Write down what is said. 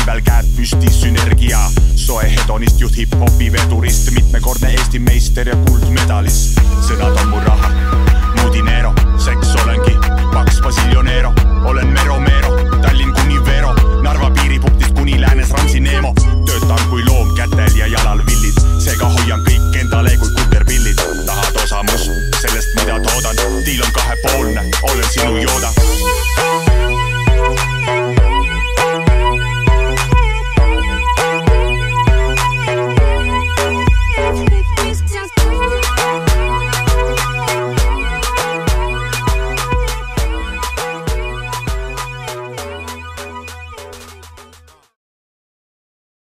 peal käed püsti sünergia. Soe hedonist, juht hip-hopi vedurist, mitmekordne Eesti meister ja kuldmedalist. Sõnad on mu raha, mu dinero, seks olengi paks basiljonero. Olen Mero, Tallinn kuni Vero, Narva piiripunktist kuni läänes Ramsi Neemo. Töötan kui loom kätel ja jalal villid, seega hoian kõik endale kui kuterpillid. Tahad osa must sellest, mida toodan, diil on kahepoolne, olen sinu jooda.